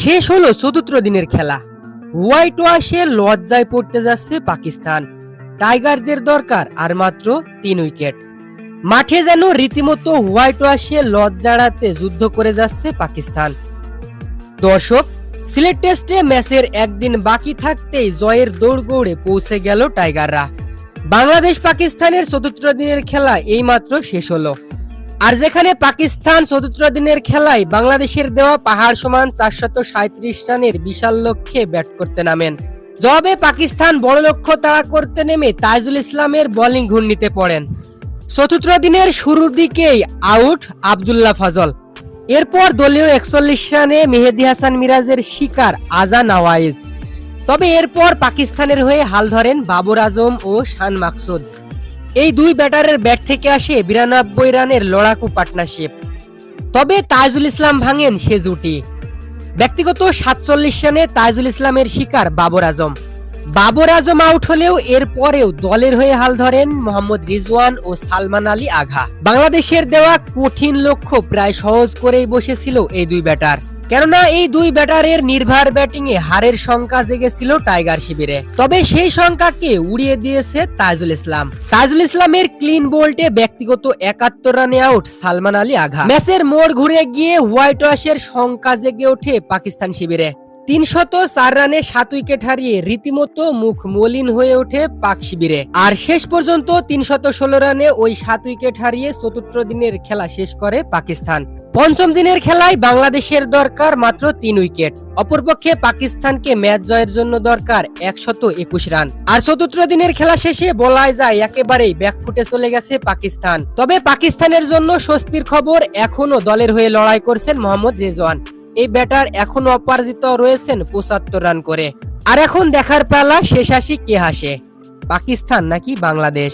শেষ হলো চতুর্থ দিনের খেলা। হোয়াইট ওয়াশে লজ্জায় পড়তে যাচ্ছে পাকিস্তান। টাইগারদের দরকার আর মাত্র 3 উইকেট। মাঠে যেন রীতিমতো হোয়াইট ওয়াশে লজ্জাড়াতে যুদ্ধ করে যাচ্ছে পাকিস্তান। দর্শক, সিলেট টেস্টে ম্যাচের একদিন বাকি থাকতেই জয়ের দৌড়গৌড়ে পৌঁছে গেল টাইগাররা। বাংলাদেশ পাকিস্তানের চতুর্থ দিনের খেলা এইমাত্র শেষ হলো। আর যেখানে পাকিস্তান চতুর্থ দিনের খেলায় বাংলাদেশের দেওয়া পাহাড় সমান 437 রানের বিশাল লক্ষ্যে ব্যাট করতে নামেন, জবাবে পাকিস্তান বড় লক্ষ্য তাড়া করতে নেমে তাইজুল ইসলামের বোলিং ঘূর্ণিতে পড়েন। চতুর্থ দিনের শুরুর দিকেই আউট আব্দুল্লাহ ফজল। এরপর দলীয় 41 রানে মেহেদী হাসান মিরাজের শিকার আজান নওয়াইজ। তবে এরপর পাকিস্তানের হয়ে হাল ধরেন বাবর আজম ও শান মাকসুদ। এই দুই ব্যাটারের ব্যাট থেকে আসে 92 রানের লড়াকু পার্টনারশিপ। তবে তাইজুল ইসলাম ভাঙেন সে জুটি। ব্যক্তিগত 47 রানে তাইজুল ইসলামের শিকার বাবর আজম। বাবর আজম আউট হলেও এরপরেও দলের হয়ে হাল ধরেন মোহাম্মদ রিজওয়ান ও সালমান আলী আগা। বাংলাদেশের দেওয়া কঠিন লক্ষ্য প্রায় সহজ করেই বসেছিল এই দুই ব্যাটার, কেননা এই দুই ব্যাটারের নির্ভার ব্যাটিং এ হারের শঙ্কা জেগেছিল টাইগার শিবিরে। তবে সেই শঙ্কাকে উড়িয়ে দিয়েছে তাইজুল ইসলাম। তাইজুল ইসলামের ক্লিন বোল্টে ব্যক্তিগত 71 রানে আউট সালমান আলী আগা। ম্যাচের মোড় ঘুরে গিয়ে হোয়াইট ওয়াশের শঙ্কা জেগে ওঠে পাকিস্তান শিবিরে। 304 রানে 7 উইকেট হারিয়ে রীতিমতো মুখ মলিন হয়ে ওঠে পাক শিবিরে। আর শেষ পর্যন্ত 316 রানে ওই 7 উইকেট হারিয়ে চতুর্থ দিনের খেলা শেষ করে পাকিস্তান। পঞ্চম দিনের খেলায় বাংলাদেশের দরকার মাত্র 3 উইকেট। অপরপক্ষে পাকিস্তানকে ম্যাচ জয়ের জন্য দরকার 121 রান। আর চতুর্থ দিনের খেলা শেষে বলা যায় একেবারেই ব্যাকফুটে চলে গেছে পাকিস্তান। তবে পাকিস্তানের জন্য স্বস্তির খবর, এখনো দলের হয়ে লড়াই করছেন মোহাম্মদ রিজওয়ান। এই ব্যাটার এখনো অপরাজিত রয়েছেন 75 রান করে। আর এখন দেখার পালা শেষ হাসি কে হাসে, পাকিস্তান নাকি বাংলাদেশ।